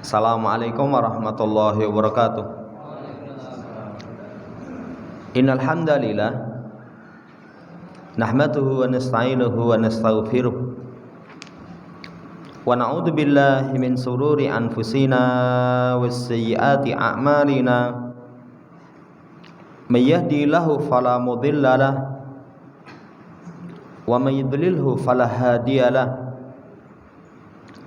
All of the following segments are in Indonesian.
Assalamualaikum warahmatullahi wabarakatuh. Innal hamdalillah nahmaduhu wa nasta'inuhu wa nastaghfiruh wa na'udzu billahi min sururi anfusina was sayyiati a'malina. May yahdihillahu fala mudhillalah wa may yudlilhu fala hadiyalah.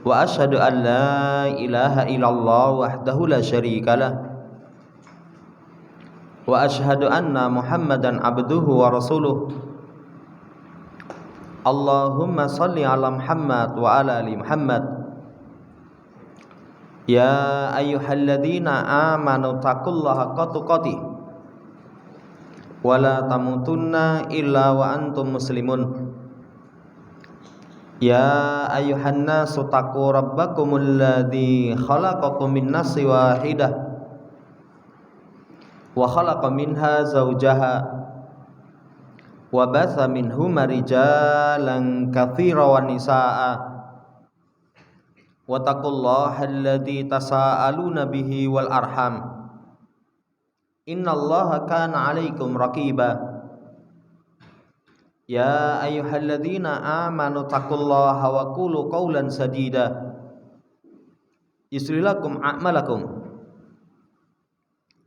Wa asyhadu an la ilaha illallah wahdahu la syarikalah wa asyhadu anna Muhammadan abduhu wa rasuluh. Allahumma salli ala Muhammad wa ala ali Muhammad. Ya ayyuhalladzina amanu taqullaha haqqa tuqatih wa la tamutunna illa wa antum muslimun. Ya ayyuhan nasu taqu rabbakumul ladzi khalaqakum min nafsin wahidah wa khalaqa minha zawjaha wa batha minhuma rijalan katsiran wa nisaa'a wa taqullaha alladzi tasaaluna bihi wal arham innallaha kana 'alaikum raqiba. Ya ayyuhalladzina amanu taqullaha wa qulu qawlan sadida yuslih lakum a'malakum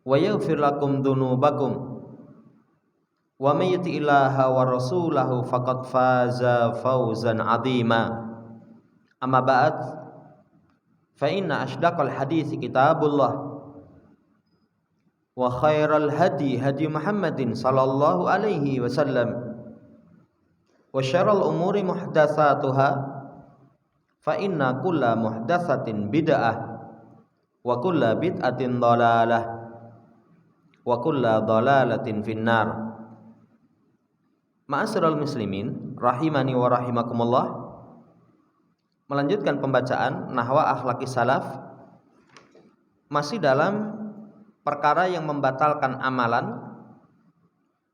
wa yaghfir lakum dhunubakum wa may yuti'illaha wa rasulahu faqad faza fawzan 'azima. Amma ba'd, fa inna ashdaqal hadithi kitabullah wa khairal hadi hadi Muhammadin sallallahu alaihi wasallam wa syarrul umuri muhdatsatuha fa inna kulla muhdatsatin bid'ah wa kulla bid'atin dhalalah wa kulla dhalalatin finnar. Ma'asyiral muslimin rahimani wa rahimakumullah. Melanjutkan pembacaan Nahwa Akhlaqis Salaf, masih dalam perkara yang membatalkan amalan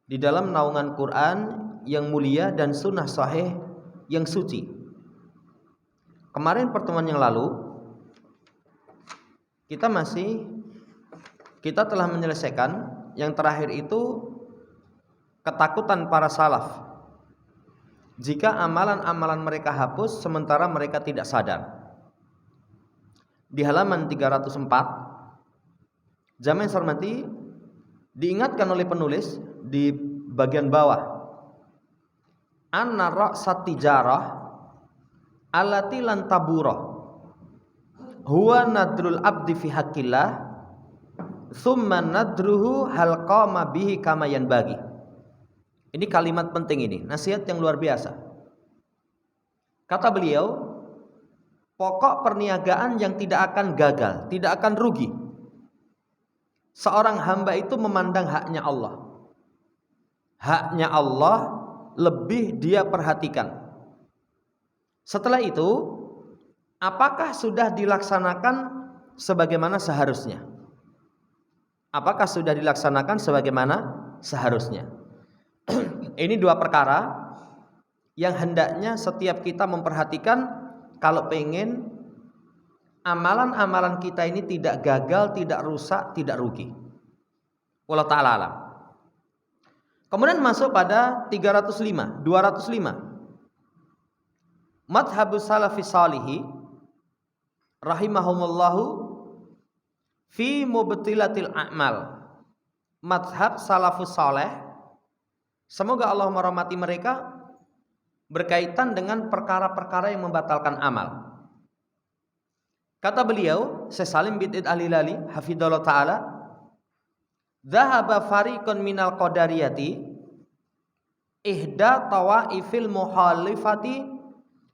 di dalam naungan Quran yang mulia dan sunnah sahih yang suci. Kemarin pertemuan yang lalu kita telah menyelesaikan yang terakhir itu ketakutan para salaf jika amalan-amalan mereka hapus sementara mereka tidak sadar. Di halaman 304 jamaah yang saya hormati, diingatkan oleh penulis di bagian bawah, anna ra'sat tijarah allati lan taburah huwa nadrul abdi fi haqqillah thumma nadruhu hal qama bihi kama yanbaghi. Ini kalimat penting, ini nasihat yang luar biasa. Kata beliau, pokok perniagaan yang tidak akan gagal, tidak akan rugi, seorang hamba itu memandang haknya Allah. Haknya Allah lebih dia perhatikan. Setelah itu, apakah sudah dilaksanakan sebagaimana seharusnya? Apakah sudah dilaksanakan sebagaimana seharusnya? Ini dua perkara yang hendaknya setiap kita memperhatikan kalau pengen amalan-amalan kita ini tidak gagal, tidak rusak, tidak rugi. Wallahu ta'ala alam. Kemudian masuk pada 205. Madhabus salafi salihi rahimahumullahu fi mubtilatil a'mal. Madhab salafus saleh, semoga Allah merahmati mereka, berkaitan dengan perkara-perkara yang membatalkan amal. Kata beliau, Syekh Salim bin Al-Hilali hafidhallahu ta'ala, dhahaba fariqun minal qadariyati ihda tawaifil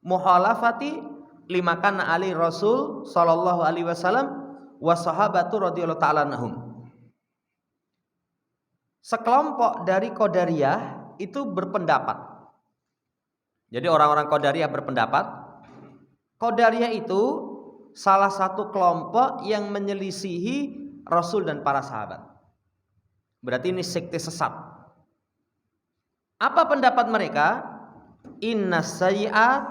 muhalafati lima kana ali Rasul sallallahu alaihi wasallam wa sahabatu radhiyallahu ta'ala anhum. Sekelompok dari Qadariyah itu berpendapat. Jadi orang-orang Qadariyah berpendapat, Qadariyah itu salah satu kelompok yang menyelisihi Rasul dan para sahabat. Berarti ini sekte sesat. Apa pendapat mereka? Inna sayyi'at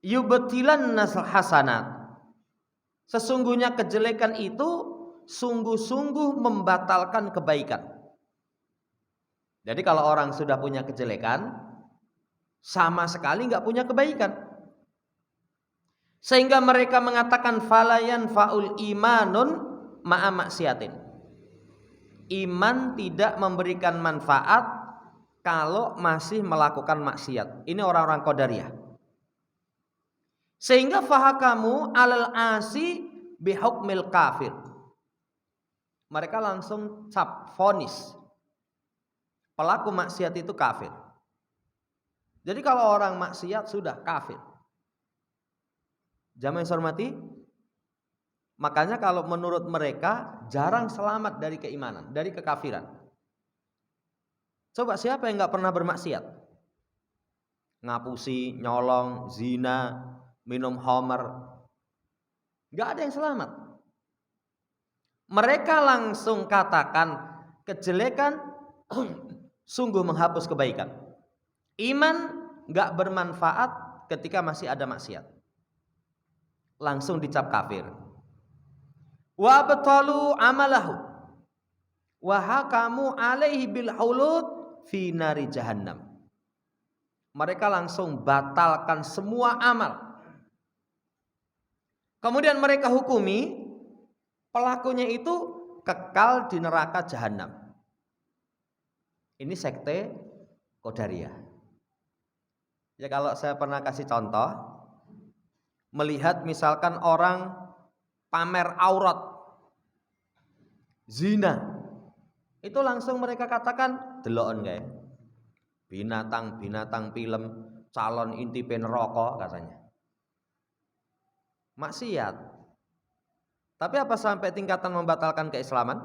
yubtilan nasl hasanat. Sesungguhnya kejelekan itu sungguh-sungguh membatalkan kebaikan. Jadi kalau orang sudah punya kejelekan, sama sekali nggak punya kebaikan. Sehingga mereka mengatakan falayan faul imanun ma'a maksiatin. Iman tidak memberikan manfaat kalau masih melakukan maksiat. Ini orang-orang Qadariyah. Sehingga fahakamu alal asi bihukmil kafir. Mereka langsung cap vonis pelaku maksiat itu kafir. Jadi kalau orang maksiat sudah kafir. Jamaah yang saya hormati, makanya kalau menurut mereka jarang selamat dari keimanan, dari kekafiran. Coba siapa yang nggak pernah bermaksiat? Ngapusi, nyolong, zina, minum homer, nggak ada yang selamat. Mereka langsung katakan kejelekan sungguh menghapus kebaikan. Iman nggak bermanfaat ketika masih ada maksiat. Langsung dicap kafir. Wa batalu amalahu wa hakamu alaihi bil hulud fi nari jahannam. Mereka langsung batalkan semua amal. Kemudian mereka hukumi pelakunya itu kekal di neraka jahanam. Ini sekte Qadariyah. Ya kalau saya pernah kasih contoh, melihat misalkan orang pamer aurat, zina, itu langsung mereka katakan deloken kae. Binatang film, calon intipe neraka katanya. Maksiat. Tapi apa sampai tingkatan membatalkan keislaman?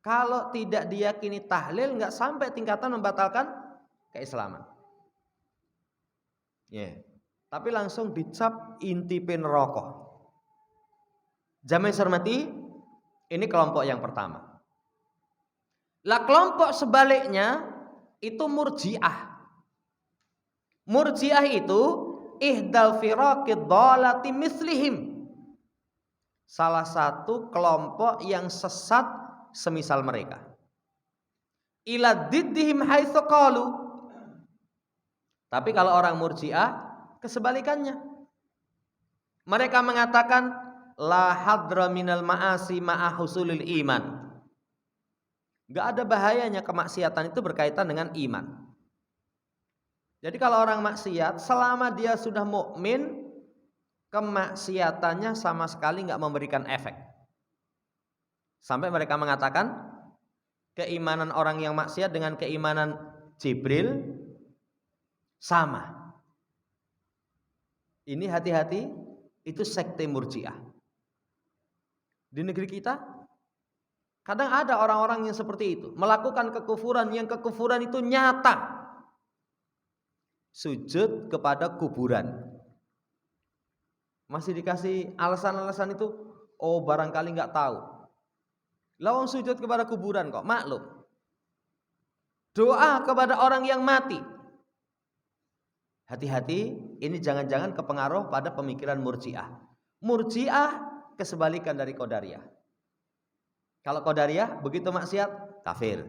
Kalau tidak diyakini tahlil, nggak sampai tingkatan membatalkan keislaman. Tapi langsung dicap intipe neraka. Jamaah yang saya hormati, ini kelompok yang pertama. Lah kelompok sebaliknya itu Murji'ah. Murji'ah itu ihdal firaqid dhalati mislihim. Salah satu kelompok yang sesat semisal mereka. Ila diddihim haitsu qalu. Tapi kalau orang Murji'ah kesebalikannya. Mereka mengatakan la hadra minal ma'asi ma'a husulil iman. Enggak ada bahayanya kemaksiatan itu berkaitan dengan iman. Jadi kalau orang maksiat selama dia sudah mukmin, kemaksiatannya sama sekali enggak memberikan efek. Sampai mereka mengatakan keimanan orang yang maksiat dengan keimanan Jibril sama. Ini hati-hati, itu sekte Murji'ah. Di negeri kita kadang ada orang-orang yang seperti itu, melakukan kekufuran yang kekufuran itu nyata. Sujud kepada kuburan. Masih dikasih alasan-alasan itu, oh barangkali nggak tahu. Lawang sujud kepada kuburan kok, maklum. Doa kepada orang yang mati. Hati-hati, ini jangan-jangan kepengaruh pada pemikiran Murji'ah. Murji'ah kesebalikan dari Qadariyah. Kalau Qadariyah begitu maksiat kafir.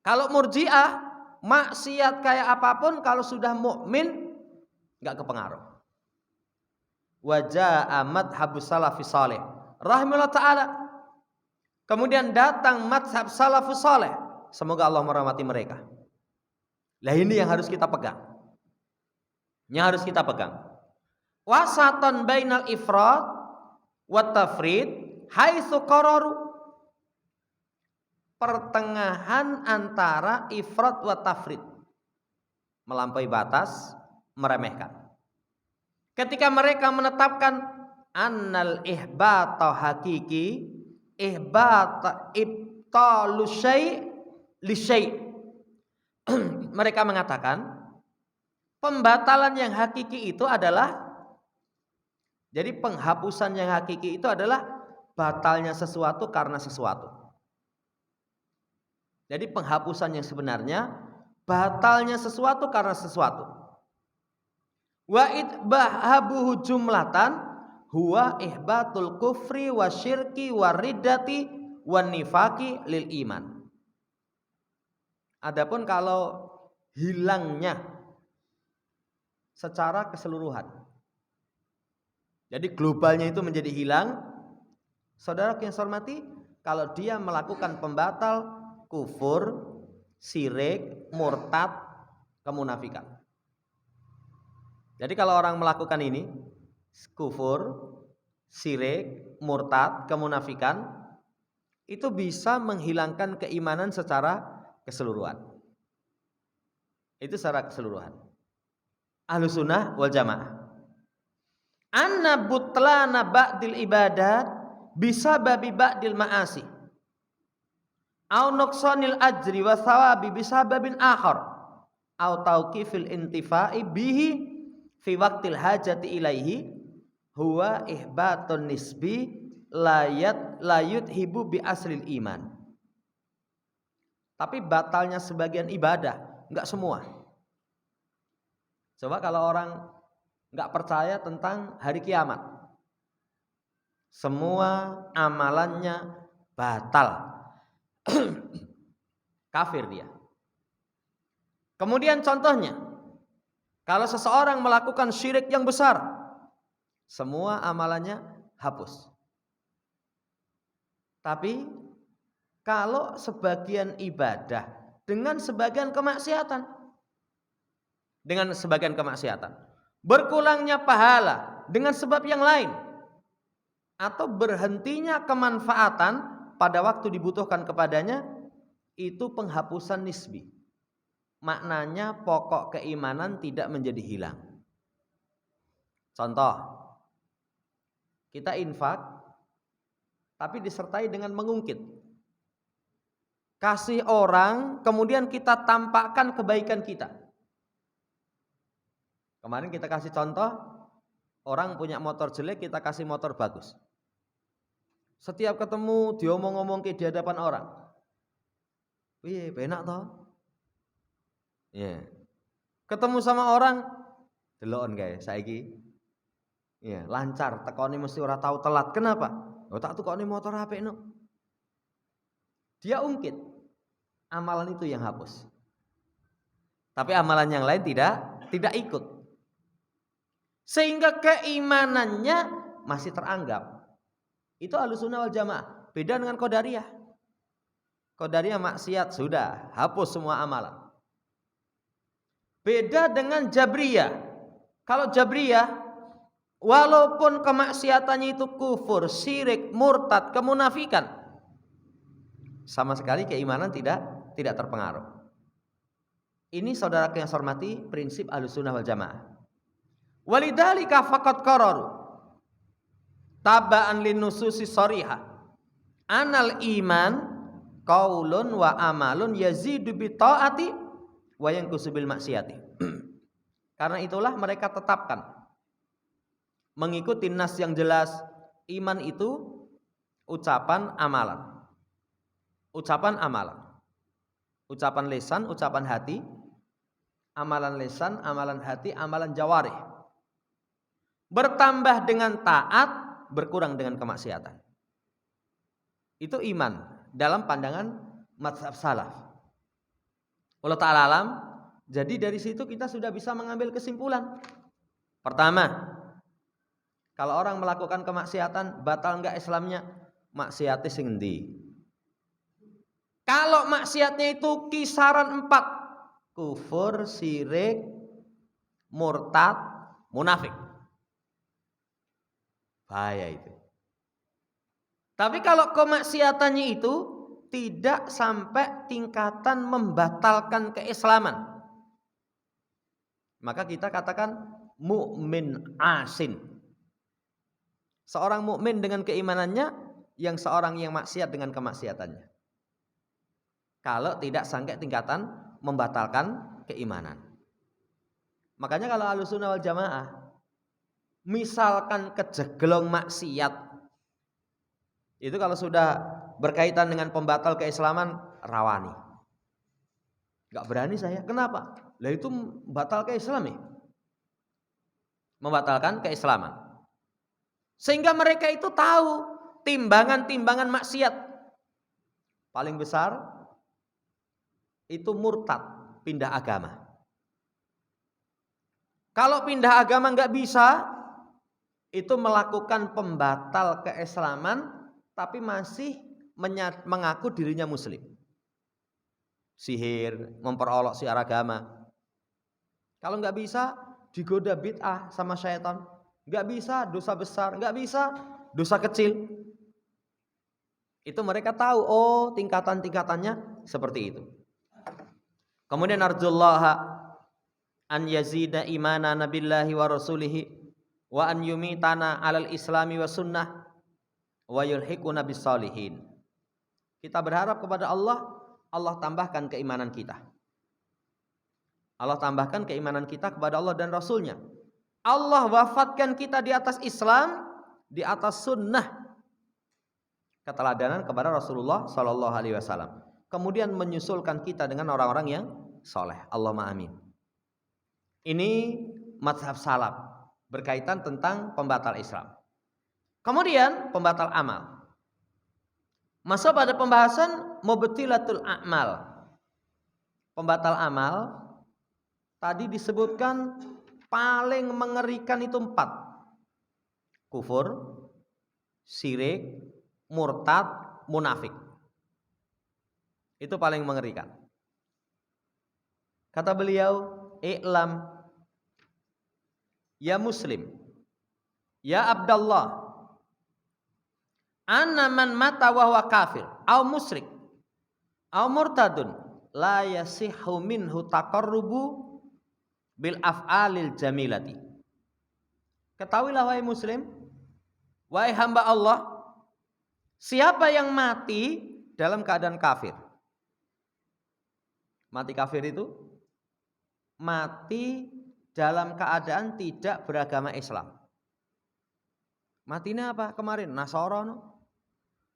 Kalau Murji'ah maksiat kayak apapun kalau sudah mukmin enggak kepengaruh. Wajah madhabus salafus saleh rahimahullah taala. Kemudian datang madhab salafus saleh. Semoga Allah merahmati mereka. Lah ini yang harus kita pegang. Yang harus kita pegang. Wasatan bainal ifrat wa tafrid haitsu qararu. Pertengahan antara ifrat wa tafrid. Melampaui batas, meremehkan. Ketika mereka menetapkan annal ihbata hakiki, ihbata ibtalu syai' li syai'. Mereka mengatakan pembatalan yang hakiki itu adalah, jadi penghapusan yang hakiki itu adalah batalnya sesuatu karena sesuatu. Jadi penghapusan yang sebenarnya batalnya sesuatu karena sesuatu. Wa idbahabuhu jumlatan huwa ihbatul kufri wasyirki wariddati wan nifaqi lil iman. Adapun kalau hilangnya secara keseluruhan, jadi globalnya itu menjadi hilang, saudara yang saya hormati, kalau dia melakukan pembatal kufur, syirik, murtad, kemunafikan. Jadi kalau orang melakukan ini, kufur, syirik, murtad, kemunafikan, itu bisa menghilangkan keimanan secara keseluruhan. Itu secara keseluruhan. Ahlus sunnah wal jamaah. Anna butlana ba'dil ibadat bisababi ba'dil ma'asi. Au nuqsanil ajri wa thawabi bisababin akhar. Au tauqifil intifa'i bihi fi waqtil hajati ilaihi huwa ihbatun nisbi layut hibu bi aslil iman. Tapi batalnya sebagian ibadah, enggak semua. Coba kalau orang enggak percaya tentang hari kiamat, semua amalannya batal. Kafir dia. Kemudian contohnya, kalau seseorang melakukan syirik yang besar, semua amalannya hapus. Tapi kalau sebagian ibadah dengan sebagian kemaksiatan, berkurangnya pahala dengan sebab yang lain, atau berhentinya kemanfaatan pada waktu dibutuhkan kepadanya, itu penghapusan nisbi. Maknanya pokok keimanan tidak menjadi hilang. Contoh, kita infak tapi disertai dengan mengungkit. Kasih orang, kemudian kita tampakkan kebaikan kita. Kemarin kita kasih contoh, orang punya motor jelek, kita kasih motor bagus. Setiap ketemu diomong-omong di hadapan orang. Wih, penak toh? Ya. Ketemu sama orang, deloken guys, saiki. Ya, lancar, tekoni mesti ora tahu telat. Kenapa? Oh, tak tukoni motor apik no. Dia ungkit. Amalan itu yang hapus. Tapi amalan yang lain tidak ikut. Sehingga keimanannya masih teranggap. Itu Ahlussunnah wal Jamaah. Beda dengan Qadariyah. Qadariyah maksiat sudah, hapus semua amalan. Beda dengan Jabriyah. Kalau Jabriyah, walaupun kemaksiatannya itu kufur, syirik, murtad, kemunafikan, sama sekali keimanan tidak terpengaruh. Ini saudara yang saya hormati, prinsip Ahlussunnah wal Jamaah. Walidzalika faqad qararu taba'an linususi shariha anal iman qaulun wa amalun yazidu bi taati wa yanqusu bil maksiati. Karena itulah mereka tetapkan mengikuti nas yang jelas, iman itu ucapan amalan. Ucapan amalan. Ucapan lisan, ucapan hati, amalan lisan, amalan hati, amalan jawarih. Bertambah dengan taat, berkurang dengan kemaksiatan. Itu iman dalam pandangan mazhab salaf. Allah Ta'ala alam. Jadi dari situ kita sudah bisa mengambil kesimpulan. Pertama, kalau orang melakukan kemaksiatan, batal enggak Islamnya? Maksiatnya sing endi? Kalau maksiatnya itu kisaran 4, kufur, syirik, murtad, munafik, bahaya itu. Tapi kalau kemaksiatannya itu tidak sampai tingkatan membatalkan keislaman, maka kita katakan mukmin asin. Seorang mukmin dengan keimanannya, yang seorang yang maksiat dengan kemaksiatannya. Kalau tidak sampai tingkatan membatalkan keimanan. Makanya kalau Ahlussunnah wal Jamaah misalkan kejeglong maksiat, itu kalau sudah berkaitan dengan pembatal keislaman, rawani. Gak berani saya. Kenapa? Lah itu membatal Islam ya. Membatalkan keislaman. Sehingga mereka itu tahu timbangan-timbangan maksiat. Paling besar itu murtad, pindah agama. Kalau pindah agama nggak bisa, itu melakukan pembatal keislaman, tapi masih mengaku dirinya muslim. Sihir, memperolok syiar agama. Kalau nggak bisa, digoda bid'ah sama syaitan. Nggak bisa, dosa besar. Nggak bisa, dosa kecil. Itu mereka tahu, oh tingkatan-tingkatannya seperti itu. Kemudian arjullaha an yazida imanana billahi wa rasulihi wa an yumitana alal islami wa sunnah wa yulhiquna bis salihin. Kita berharap kepada Allah, Allah tambahkan keimanan kita. Allah tambahkan keimanan kita kepada Allah dan Rasulnya. Allah wafatkan kita di atas Islam, di atas sunnah, keteladanan kepada Rasulullah Sallallahu Alaihi Wasallam. Kemudian menyusulkan kita dengan orang-orang yang soleh. Allahumma amin. Ini mazhab salaf berkaitan tentang pembatal Islam. Kemudian pembatal amal. Masuk pada pembahasan mubtilatul a'mal. Pembatal amal tadi disebutkan paling mengerikan itu 4. Kufur, syirik, murtad, munafik. Itu paling mengerikan. Kata beliau, "I'lam ya muslim, ya Abdallah, anna man mata wa huwa kafir au musyrik au murtadun la yasihhu minhu taqarrubu bil af'alil jamilati." Ketahuilah wahai muslim, wahai hamba Allah, siapa yang mati dalam keadaan kafir. Mati kafir itu mati dalam keadaan tidak beragama Islam. Matinya apa? Kemarin Nasara no.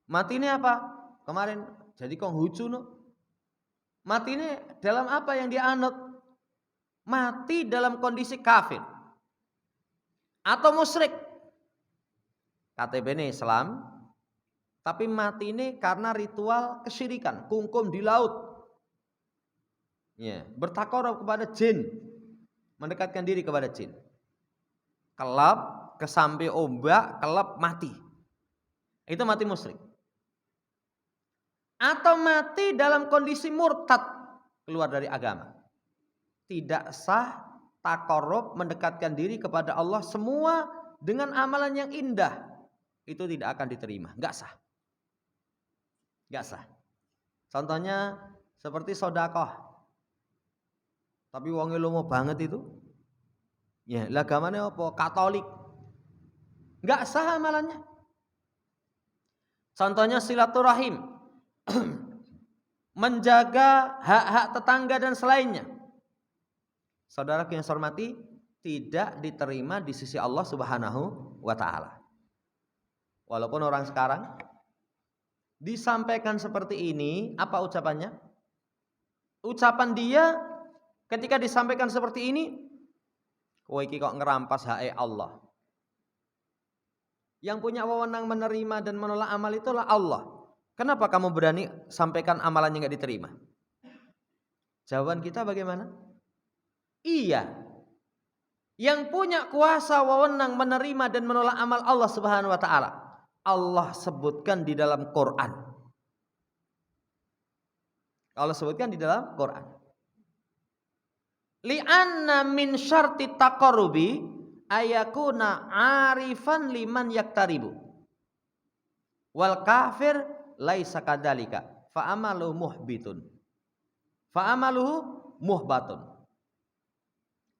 Matinya apa? Kemarin jadi Konghucu no. Matinya dalam apa yang dia anut? Mati dalam kondisi kafir atau musyrik. KTP ini Islam, tapi mati ini karena ritual kesyirikan, kungkum di laut. Ya, bertakarub kepada jin, mendekatkan diri kepada jin. Kelap, kesampe ombak, kelap mati. Itu mati musyrik. Atau mati dalam kondisi murtad, keluar dari agama. Tidak sah takarub, mendekatkan diri kepada Allah semua dengan amalan yang indah. Itu tidak akan diterima, enggak sah. Enggak sah. Contohnya seperti sedekah. Tapi wonge lomo banget itu. Ya, agamane apa? Katolik. Enggak sah amalannya. Contohnya silaturahim. Menjaga hak-hak tetangga dan selainnya. Saudara yang saya hormati, tidak diterima di sisi Allah Subhanahu wa taala. Walaupun orang sekarang disampaikan seperti ini, apa ucapannya? Ucapan dia ketika disampaikan seperti ini, kowe iki kok ngerampas hak Allah. Yang punya wewenang menerima dan menolak amal itulah Allah. Kenapa kamu berani sampaikan amalannya enggak diterima? Jawaban kita bagaimana? Iya. Yang punya kuasa wewenang menerima dan menolak amal Allah Subhanahu wa taala, Allah sebutkan di dalam Quran. Allah sebutkan di dalam Quran. Li'anna min syarti taqarrubi ayakuna arifan liman yaktaribu. Wal kafir laisa kadzalika fa amaluhu muhbitun. Fa amaluhu muhbatun.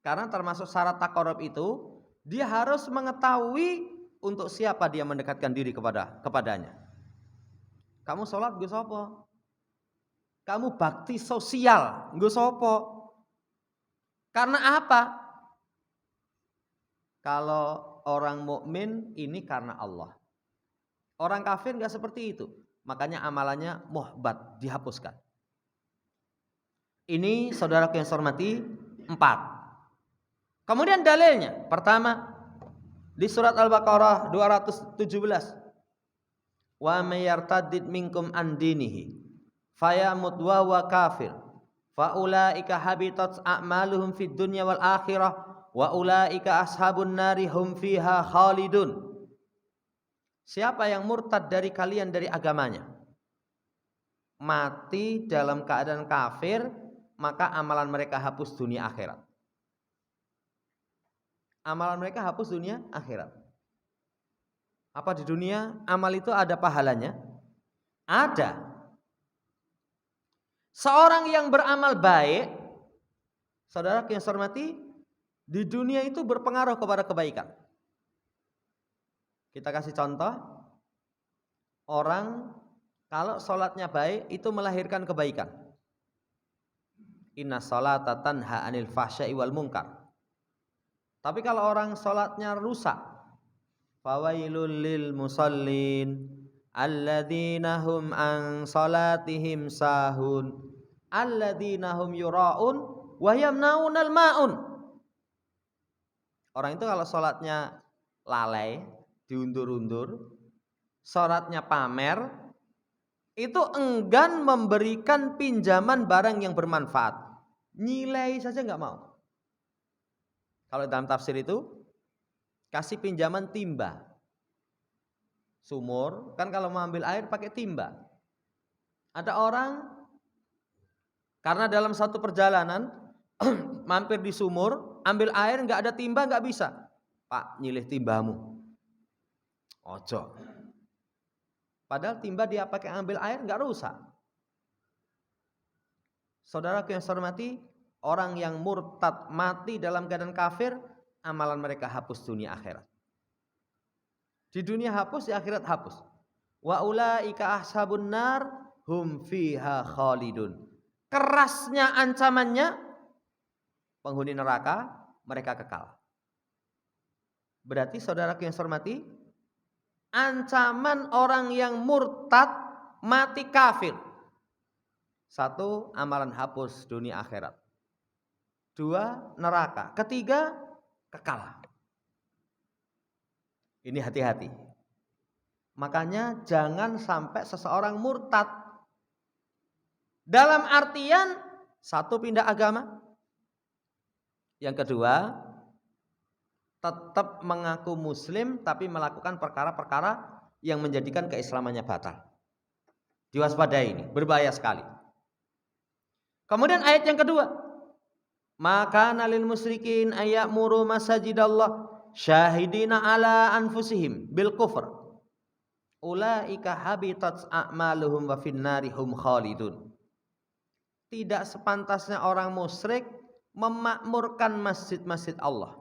Karena termasuk syarat taqarrub itu, dia harus mengetahui untuk siapa dia mendekatkan diri kepadanya. Kamu sholat nggo sapa? Kamu bakti sosial nggo sapa? Karena apa? Kalau orang mukmin ini karena Allah. Orang kafir enggak seperti itu. Makanya amalannya muhbat, dihapuskan. Ini saudaraku yang saya hormati, 4. Kemudian dalilnya, pertama, Di surat Al-Baqarah 217. Wa may yartadid minkum an dinihi fayamut wa huwa kafir fa ulaika habitat a'maluhum fid dunya wal akhirah wa ulaika ashabun nari hum fiha khalidun. Siapa yang murtad dari kalian dari agamanya, mati dalam keadaan kafir, maka amalan mereka hapus dunia akhirat. Amalan mereka hapus dunia akhirat. Apa di dunia amal itu ada pahalanya? Ada. Seorang yang beramal baik, saudara yang saya hormati, di dunia itu berpengaruh kepada kebaikan. Kita kasih contoh, orang kalau sholatnya baik itu melahirkan kebaikan. Inna sholata tanha anil fahsya'i wal munkar. Tapi kalau orang sholatnya rusak, fawailul lil musallin alladzina hum an salatihim sahun alladzina hum yura'un wa yamnaunal ma'un. Orang itu kalau sholatnya lalai, diundur-undur, sholatnya pamer, itu enggan memberikan pinjaman barang yang bermanfaat, nilai saja nggak mau. Kalau dalam tafsir itu kasih pinjaman timba, sumur kan kalau mau ambil air pakai timba. Ada orang karena dalam satu perjalanan mampir di sumur, ambil air nggak ada timba, nggak bisa. Pak, nyilih timbamu. Ojo. Padahal timba dia pakai ambil air nggak rusak. Saudara yang saya hormati, orang yang murtad mati dalam keadaan kafir, amalan mereka hapus dunia akhirat. Di dunia hapus, di akhirat hapus. Wa ulaika ashabun nar hum fiha khalidun. Kerasnya ancamannya, penghuni neraka, mereka kekal. Berarti saudara yang saya hormati, ancaman orang yang murtad mati kafir. Satu, amalan hapus dunia akhirat. Dua, neraka. Ketiga, kekal. Ini hati-hati. Makanya jangan sampai seseorang murtad. Dalam artian, satu, pindah agama. Yang kedua, tetap mengaku muslim tapi melakukan perkara-perkara yang menjadikan keislamannya batal. Diwaspadai ini, berbahaya sekali. Kemudian ayat yang kedua, maka nalil musyrikin ayamuru masajidallah syahidina ala anfusihim bil kufr ulaika habitat a'maluhum wa finnari hum khalidun. Tidak sepantasnya orang musyrik memakmurkan masjid-masjid Allah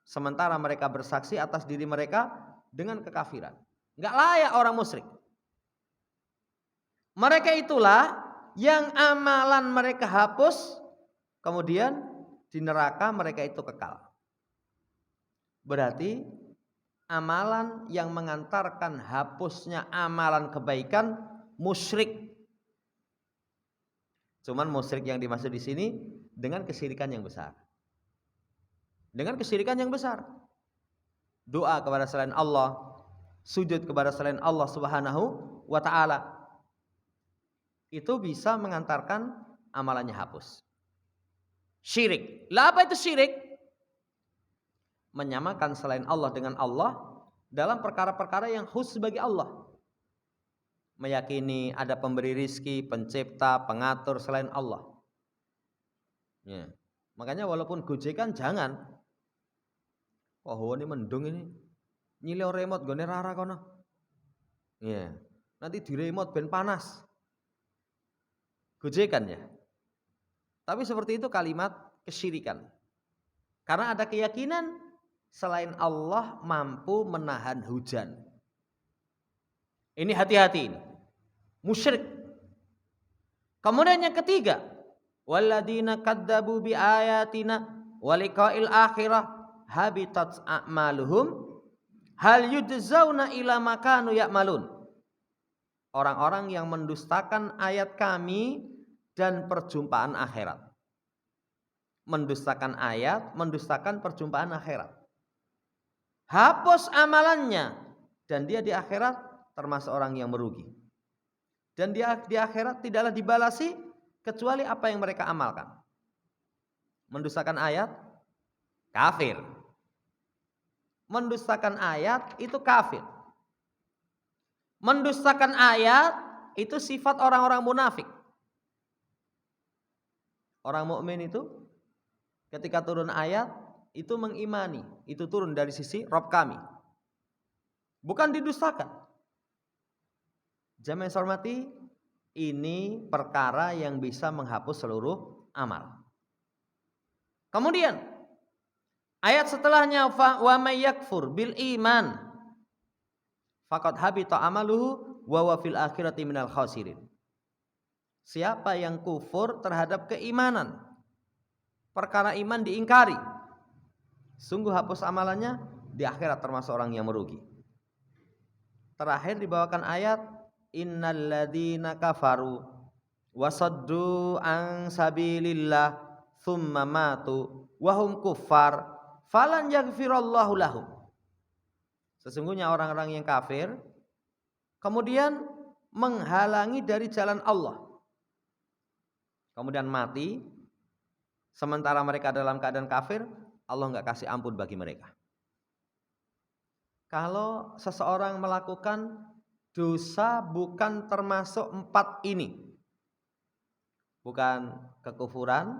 sementara mereka bersaksi atas diri mereka dengan kekafiran. Enggak layak orang musyrik. Mereka itulah yang amalan mereka hapus, kemudian di neraka mereka itu kekal. Berarti amalan yang mengantarkan hapusnya amalan kebaikan musyrik. Cuman musyrik yang dimaksud di sini dengan kesyirikan yang besar. Dengan kesyirikan yang besar. Doa kepada selain Allah, sujud kepada selain Allah Subhanahu wa taala. Itu bisa mengantarkan amalannya hapus. Syirik. Lah apa itu syirik? Menyamakan selain Allah dengan Allah dalam perkara-perkara yang khusus bagi Allah. Meyakini ada pemberi rizki, pencipta, pengatur selain Allah. Ya. Makanya walaupun gojekan jangan. Oh ini mendung ini. Nyilih remote gone rara kono. Ya. Nanti di remote ben panas. Gojekan ya. Tapi seperti itu kalimat kesyirikan. Karena ada keyakinan selain Allah mampu menahan hujan. Ini hati-hati ini. Musyrik. Kemudian yang ketiga, walladzina kadzabu bi ayatina wa liqa'il akhirah habitat a'maluhum hal yujzauna ila ma kanu ya'malun. Orang-orang yang mendustakan ayat kami dan perjumpaan akhirat. Mendustakan ayat, mendustakan perjumpaan akhirat. hapus amalannya, dan dia di akhirat termasuk orang yang merugi. Dan dia di akhirat tidaklah dibalasi kecuali apa yang mereka amalkan. Mendustakan ayat, kafir. Mendustakan ayat itu kafir. Mendustakan ayat itu sifat orang-orang munafik. Orang mukmin itu ketika turun ayat itu mengimani, itu turun dari sisi Rabb kami. Bukan didustakan. Jamaah yang hormati, ini perkara yang bisa menghapus seluruh amal. Kemudian ayat setelahnya wa may yakfur bil iman faqad habita amaluhu wa huwa fil akhirati minal khasirin. Siapa yang kufur terhadap keimanan, perkara iman diingkari, sungguh hapus amalannya, di akhirat termasuk orang yang merugi. Terakhir dibawakan ayat innalladzina kafaru wasaddu an sabilillah tsumma matu wa hum kuffar falan yaghfirallahu lahum. Sesungguhnya orang-orang yang kafir kemudian menghalangi dari jalan Allah, kemudian mati sementara mereka dalam keadaan kafir, Allah enggak kasih ampun bagi mereka. Kalau seseorang melakukan dosa bukan termasuk 4 ini, bukan kekufuran,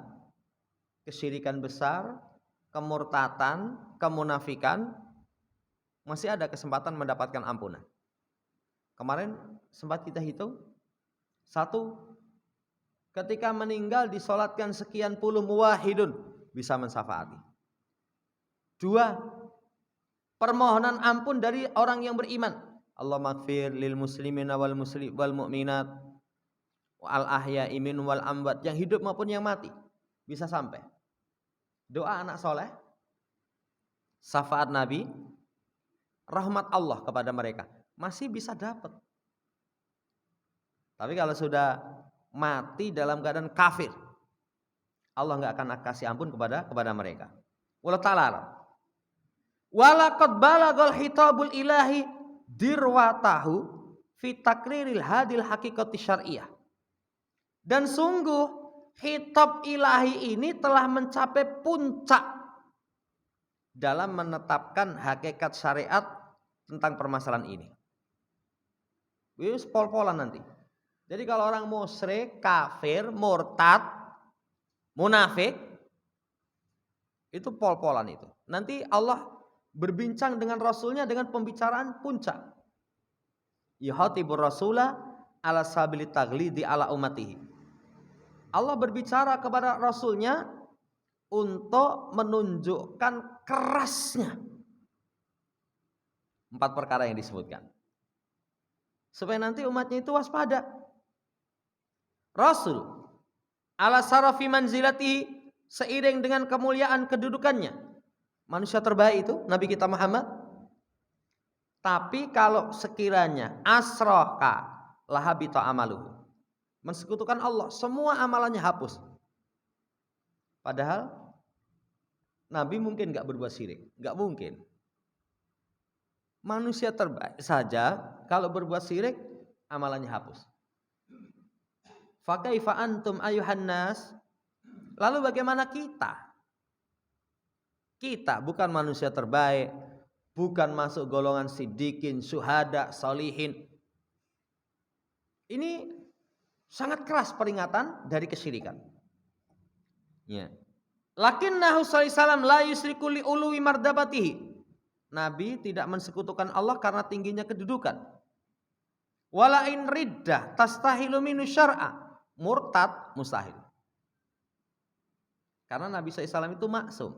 kesyirikan besar, kemurtatan, kemunafikan, masih ada kesempatan mendapatkan ampunan. Kemarin sempat kita hitung, 1, ketika meninggal disolatkan sekian puluh muwahhidun bisa mensyafaati. 2, permohonan ampun dari orang yang beriman. Allahumma ighfir lil muslimina wal mu'minat wal ahya'i min wal amwat, yang hidup maupun yang mati, bisa sampai. Doa anak soleh, syafaat Nabi, rahmat Allah kepada mereka, masih bisa dapat. Tapi kalau sudah mati dalam keadaan kafir, Allah enggak akan kasih ampun kepada mereka. Wallahu ta'ala. Walaqad balagal hitabul ilahi dirwatahu fi takriril hadil haqiqati syar'iyah. Dan sungguh hitab ilahi ini telah mencapai puncak dalam menetapkan hakikat syariat tentang permasalahan ini. Wis pol-polan nanti. Jadi kalau orang musyrik, kafir, murtad, munafik, itu pol-polan itu. Nanti Allah berbincang dengan Rasulnya dengan pembicaraan puncak. Yuhatibur Rasulah ala sabili taglidi ala umatihi. Allah berbicara kepada Rasulnya untuk menunjukkan kerasnya 4 perkara yang disebutkan, supaya nanti umatnya itu waspada. Rasul ala sarafi manzilatihi, seiring dengan kemuliaan kedudukannya, manusia terbaik itu Nabi kita Muhammad. Tapi kalau sekiranya asroka lahabita amaluhu, mensekutukan Allah, semua amalannya hapus. Padahal Nabi mungkin gak berbuat syirik, gak mungkin. Manusia terbaik saja kalau berbuat syirik amalannya hapus. Fa kaifa antum ayuhan nas? Lalu bagaimana kita? Kita bukan manusia terbaik, bukan masuk golongan siddiqin, syuhada, solihin. Ini sangat keras peringatan dari kesyirikan. Ya. Lakinnahu sallallahu alaihi wasallam la yusriku li uluwi mardabatihi. Nabi tidak mensekutukan Allah karena tingginya kedudukan. Wala in riddah tastahilu minu syar'a. Murtad mustahil. Karena Nabi SAW itu maksum.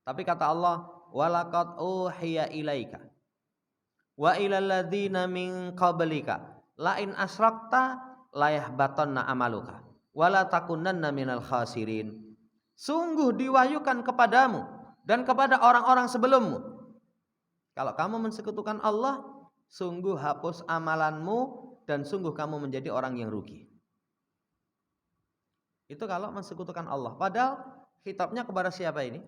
Tapi kata Allah, walaqad uhiya ilaika wa ilal ladzina min qablika la in asyrakta la yahbatanna amaluka wa la takunanna minal khasirin. Sungguh diwahyukan kepadamu dan kepada orang-orang sebelummu, kalau kamu mensekutukan Allah, sungguh hapus amalanmu dan sungguh kamu menjadi orang yang rugi. Itu kalau mensekutukan Allah. Padahal khitabnya kepada siapa ini?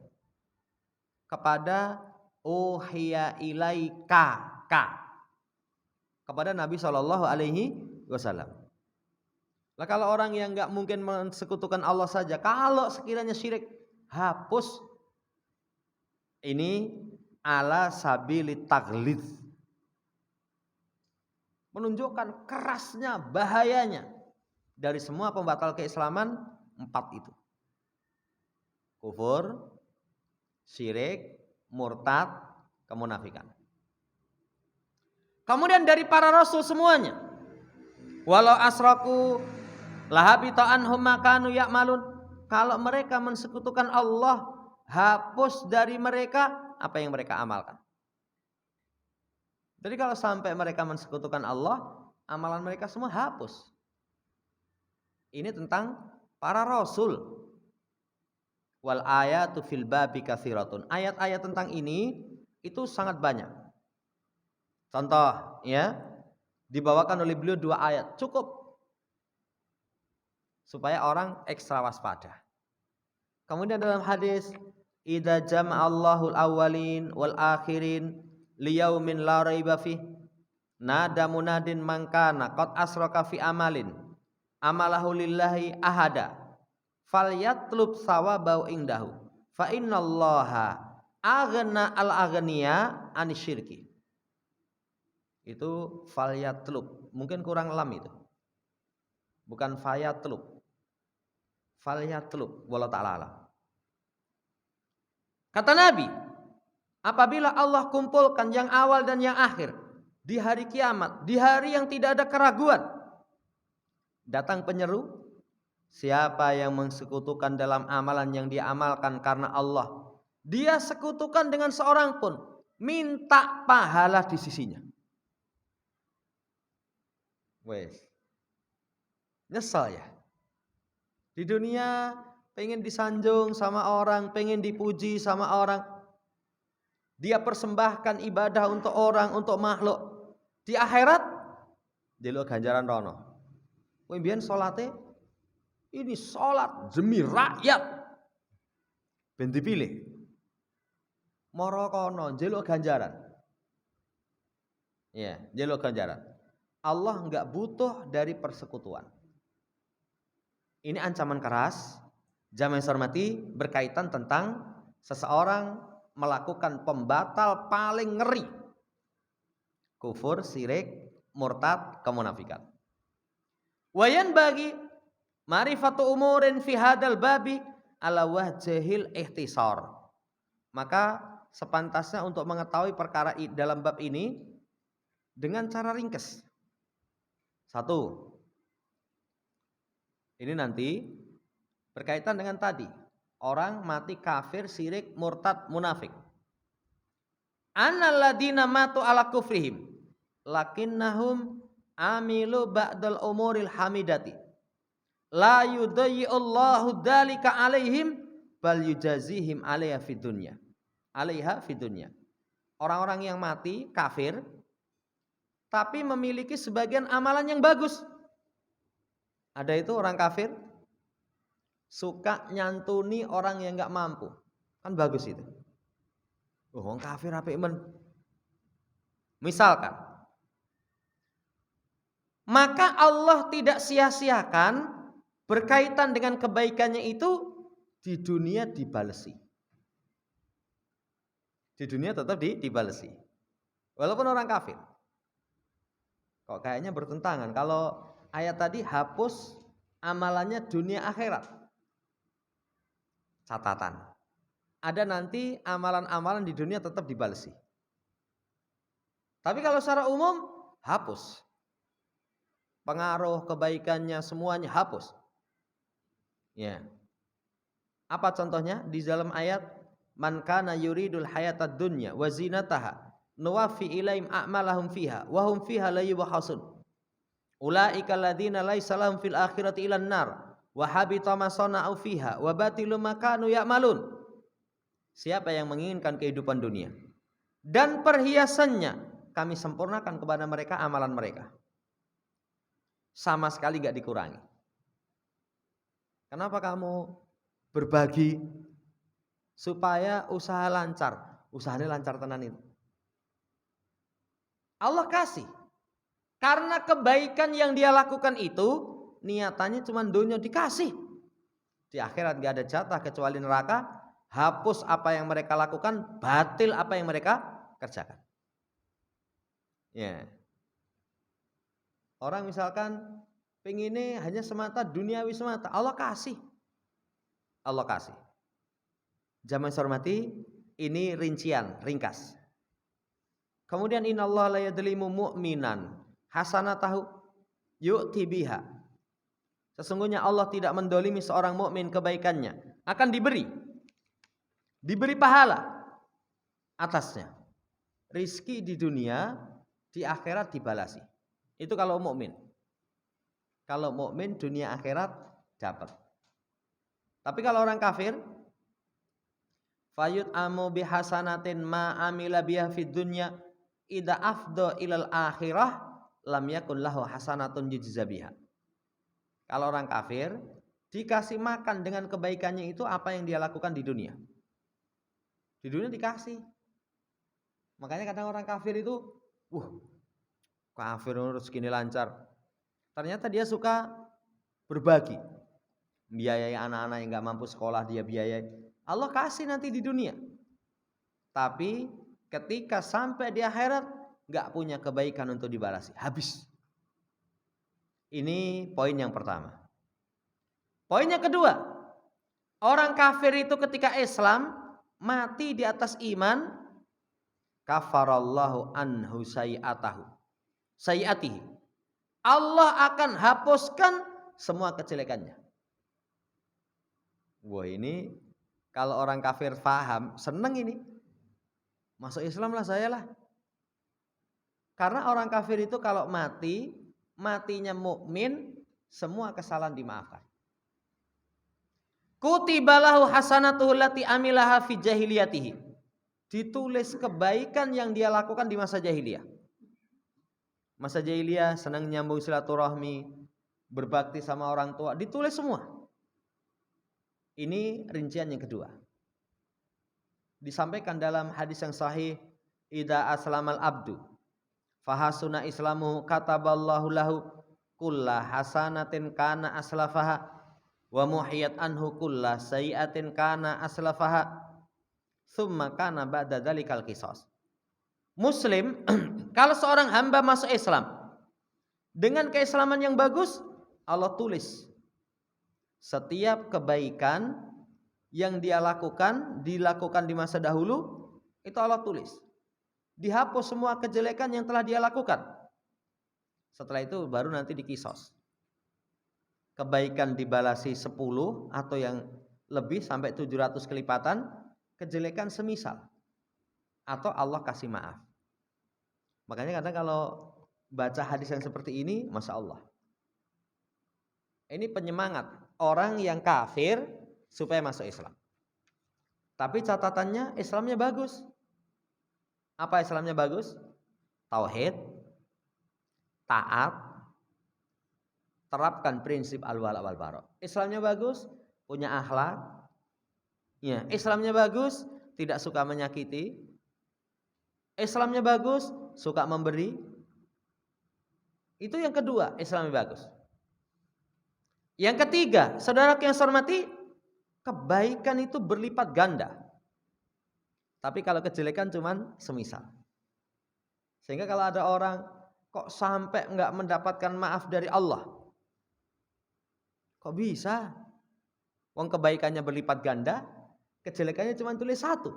Kepada uhiya ilaika kepada Nabi Shallallahu Alaihi Wasallam. Lah kalau orang yang nggak mungkin mensekutukan Allah saja, kalau sekiranya syirik, hapus. Ini ala sabilit taglid, menunjukkan kerasnya, bahayanya dari semua pembatal keislaman 4 itu. Kufur, syirik, murtad, kemunafikan. Kemudian dari para rasul semuanya, walau asraku lahabita anhum ma kanu ya'malun, kalau mereka mensekutukan Allah, hapus dari mereka apa yang mereka amalkan. Jadi kalau sampai mereka mensekutukan Allah, amalan mereka semua hapus. Ini tentang para rasul. Wal ayatu fil babi katsiratun. Ayat-ayat tentang ini itu sangat banyak. Contoh ya, dibawakan oleh beliau 2 ayat cukup supaya orang ekstra waspada. Kemudian dalam hadis, idza jama'allahu al-awwalin wal akhirin liyaumin la raiba fih nada munadin man kana qad asraka fi amalin amalahu lillahi ahada falyatlub sawabahu indahu fa innallaha aghna al-aghniya anisyirki. Itu falyatlub, mungkin kurang lam itu. Bukan fayatlub. Falyatlub, wallahu ta'ala alam. Kata Nabi, apabila Allah kumpulkan yang awal dan yang akhir di hari kiamat, di hari yang tidak ada keraguan, datang penyeru, siapa yang mensekutukan dalam amalan yang dia amalkan karena Allah, dia sekutukan dengan seorang pun, minta pahala di sisinya. Wes, nyesel ya. Di dunia pengen disanjung sama orang, pengen dipuji sama orang, dia persembahkan ibadah untuk orang, untuk makhluk. Di akhirat delok ganjaran rono. Kowe mbiyen salate ini salat demi rakyat. Ben dipilih. Mara kono njeluk ganjaran. Ya, njeluk ganjaran. Allah enggak butuh dari persekutuan. Ini ancaman keras. Jamaah yang saya hormati, berkaitan tentang seseorang melakukan pembatal paling ngeri. Kufur, syirik, murtad, kemunafikan. Wayan bagi ma'rifatu umurin fi hadal babi ala wajhil ihtisar. Maka sepantasnya untuk mengetahui perkara dalam bab ini dengan cara ringkes. 1. Ini nanti berkaitan dengan tadi, orang mati kafir, syirik, murtad, munafik. Annal ladina matu ala kufrihim lakinnahum amilu ba'dal umuril hamidati la yudayyi'ullahu dzalika alaihim bal yujazihim 'alaiha fid dunya. Orang-orang yang mati kafir tapi memiliki sebagian amalan yang bagus. Ada itu orang kafir suka nyantuni orang yang enggak mampu. Kan bagus itu. Oh, orang kafir apik men. Misalkan, maka Allah tidak sia-siakan berkaitan dengan kebaikannya itu di dunia dibalesi. Di dunia tetap dibalesi. Walaupun orang kafir. Kok kayaknya bertentangan kalau ayat tadi hapus amalannya dunia akhirat. Catatan. Ada nanti amalan-amalan di dunia tetap dibalesi. Tapi kalau secara umum hapus. Pengaruh kebaikannya semuanya hapus. Ya. Apa contohnya? Di dalam ayat man kana yuridul hayatad dunya wa zinataha nuwaffi ilaihim a'malahum fiha wa hum fiha la yubkhasun. Ulaika alladziina laisa lahum fil akhirati ilan nar wa habita ma sana'u fiha wa batilu ma kanu ya'malun. Siapa yang menginginkan kehidupan dunia dan perhiasannya, kami sempurnakan kepada mereka amalan mereka. Sama sekali enggak dikurangi. Kenapa kamu berbagi supaya usaha lancar? Usahanya lancar tenan itu. Allah kasih. Karena kebaikan yang dia lakukan itu niatannya cuma dunia dikasih. Di akhirat gak ada jatah kecuali neraka. Hapus apa yang mereka lakukan, batil apa yang mereka kerjakan. Ya. Orang misalkan pengennya hanya semata duniawi semata, Allah kasih. Allah kasih. Jamaah hormati, ini rincian, ringkas. Kemudian innallaha la yadlimu mu'minan hasanatahu yu'ti biha. Sesungguhnya Allah tidak mendolimi seorang mukmin kebaikannya, akan diberi pahala atasnya. Rizki di dunia, di akhirat dibalasi. Itu kalau mukmin. Kalau mukmin dunia akhirat dapat. Tapi kalau orang kafir, fayut amu bihasanatin ma amila biha fid dunya idza afdha ilal akhirah lam yakun lahu hasanatun yujza biha. Kalau orang kafir dikasih makan dengan kebaikannya itu apa yang dia lakukan di dunia. Di dunia dikasih. Makanya kadang orang kafir itu, kafir rezeki lancar. Ternyata dia suka berbagi. Biayai anak-anak yang gak mampu sekolah dia biayai. Allah kasih nanti di dunia. Tapi ketika sampai di akhirat gak punya kebaikan untuk dibalasi. Habis. Ini poin yang pertama. Poin yang kedua. Orang kafir itu ketika Islam mati di atas iman, kafarallahu anhu sayiatihi. Allah akan hapuskan semua kejelekannya. Wah, ini kalau orang kafir paham, seneng ini. Masuk Islam lah saya lah. Karena orang kafir itu kalau matinya mukmin, semua kesalahan dimaafkan. Kutibalahu hasanatuhu allati amilaha fi jahiliyatihi. Ditulis kebaikan yang dia lakukan di masa jahiliyah. Masa jahiliyah senang nyambung silaturahmi, berbakti sama orang tua, ditulis semua. Ini rincian yang kedua. Disampaikan dalam hadis yang sahih, idza aslamal abdu fahasuna islamuhu kataballahu lahu kulla hasanatin kana aslafaha wa muhiyat anhu kulla sayiatin kana aslafaha thumma kana ba'da dzalikal qisas. Muslim, kalau seorang hamba masuk Islam dengan keislaman yang bagus, Allah tulis setiap kebaikan yang dia dilakukan di masa dahulu, itu Allah tulis. Dihapus semua kejelekan yang telah dia lakukan. Setelah itu baru nanti dikisos. Kebaikan dibalasi 10 atau yang lebih sampai 700 kelipatan, kejelekan semisal. Atau Allah kasih maaf. Makanya kadang kalau baca hadis yang seperti ini, Masya Allah. Ini penyemangat orang yang kafir supaya masuk Islam. Tapi catatannya Islamnya bagus. Apa Islamnya bagus? Tauhid, taat, terapkan prinsip al-wala wal bara. Islamnya bagus, punya akhlak. Ya, Islamnya bagus, tidak suka menyakiti. Islamnya bagus, suka memberi. Itu yang kedua, Islamnya bagus. Yang ketiga, saudara yang saya hormati, kebaikan itu berlipat ganda. Tapi kalau kejelekan cuman semisal. Sehingga kalau ada orang kok sampai enggak mendapatkan maaf dari Allah. Kok bisa? Wong kebaikannya berlipat ganda, kejelekannya cuma tulis 1.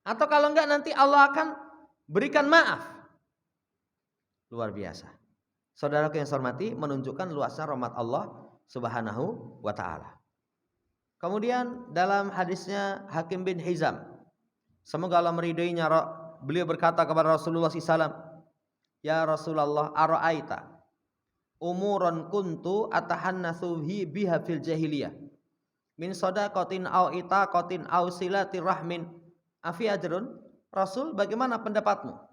Atau kalau enggak nanti Allah akan berikan maaf. Luar biasa. Saudaraku yang saya hormati, menunjukkan luasnya rahmat Allah Subhanahu wa taala. Kemudian dalam hadisnya Hakim bin Hizam, semoga Allah meridainya, beliau berkata kepada Rasulullah SAW, ya Rasulullah, ara'aita umuran kuntu atahannatsu biha fil jahiliyah min shadaqatin au itaqatin au silati rahmin afi ajrun. Rasul, bagaimana pendapatmu?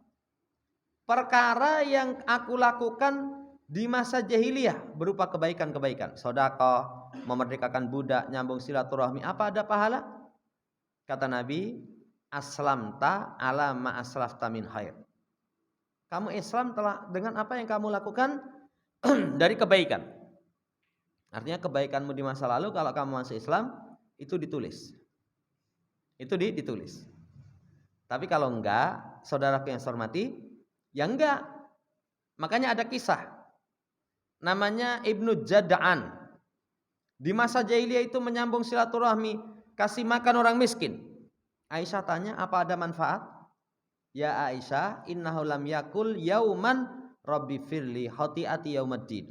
Perkara yang aku lakukan di masa jahiliyah berupa kebaikan-kebaikan, sedekah, memerdekakan budak, nyambung silaturahmi, apa ada pahala? Kata Nabi, aslamta ala ma aslafta min khair. Kamu Islam telah dengan apa yang kamu lakukan dari kebaikan. Artinya kebaikanmu di masa lalu kalau kamu masuk Islam itu ditulis. Itu ditulis. Tapi kalau enggak, saudaraku yang saya hormati, ya enggak. Makanya ada kisah. Namanya Ibnu Jada'an. Di masa jahiliyah itu menyambung silaturahmi, kasih makan orang miskin. Aisyah tanya, apa ada manfaat? Ya Aisyah, innahu lam yakul yauman rabbi firli khati'ati yaumaddin.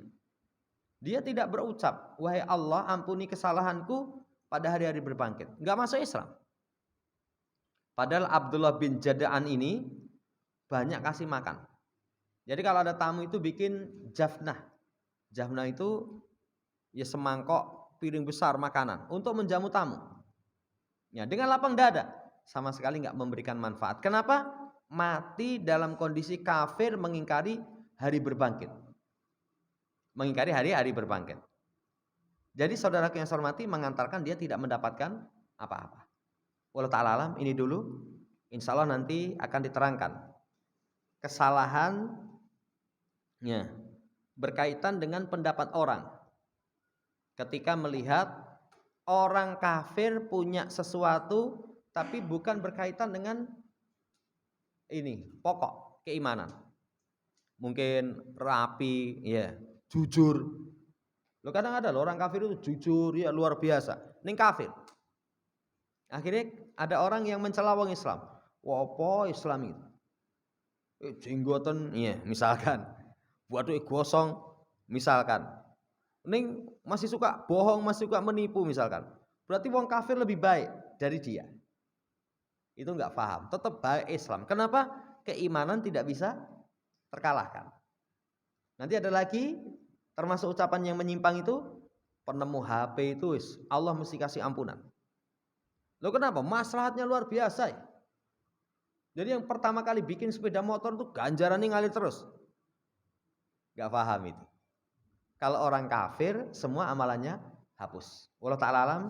Dia tidak berucap, wahai Allah ampuni kesalahanku pada hari-hari berbangkit. Enggak masuk Islam. Padahal Abdullah bin Jada'an ini banyak kasih makan. Jadi kalau ada tamu itu bikin jafnah. Jafnah itu ya semangkok piring besar makanan untuk menjamu tamu. Ya, dengan lapang dada, sama sekali nggak memberikan manfaat. Kenapa? Mati dalam kondisi kafir mengingkari hari berbangkit. Mengingkari hari-hari berbangkit. Jadi saudara yang saya hormati mengantarkan dia tidak mendapatkan apa-apa. Wallahu ta'ala alam, ini dulu. Insya Allah nanti akan diterangkan kesalahannya berkaitan dengan pendapat orang ketika melihat orang kafir punya sesuatu tapi bukan berkaitan dengan ini pokok keimanan. Mungkin rapi, ya, jujur. Lo kadang ada loh orang kafir itu jujur, ya luar biasa. Ini kafir. Akhirnya ada orang yang mencela wong Islam. Wah, apa Islam itu? Jenggoten, iya, misalkan. Buat duit gosong, misalkan. Ning masih suka bohong, masih suka menipu, misalkan. Berarti wong kafir lebih baik dari dia. Itu enggak paham. Tetap baik Islam. Kenapa? Keimanan tidak bisa terkalahkan. Nanti ada lagi termasuk ucapan yang menyimpang itu, penemu HP itu Allah mesti kasih ampunan. Loh kenapa? Maslahatnya luar biasa ya. Jadi yang pertama kali bikin sepeda motor itu ganjarannya ngalir terus. Gak paham itu. Kalau orang kafir semua amalannya hapus. Wallahu ta'ala alam,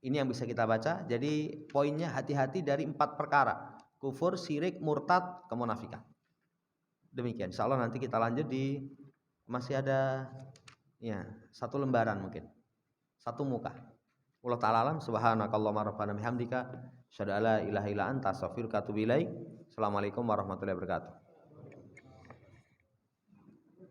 ini yang bisa kita baca. Jadi poinnya hati-hati dari 4 perkara. Kufur, syirik, murtad, kemunafikan. Demikian. Insyaallah nanti kita lanjut di masih ada ya 1 lembaran mungkin. 1 muka. Allah ta'ala alam, subhanakallahumma rabbana bihamdika, asyhadu alla ilaha illa anta, astaghfiruka wa atubu ilaik. Assalamualaikum warahmatullahi wabarakatuh.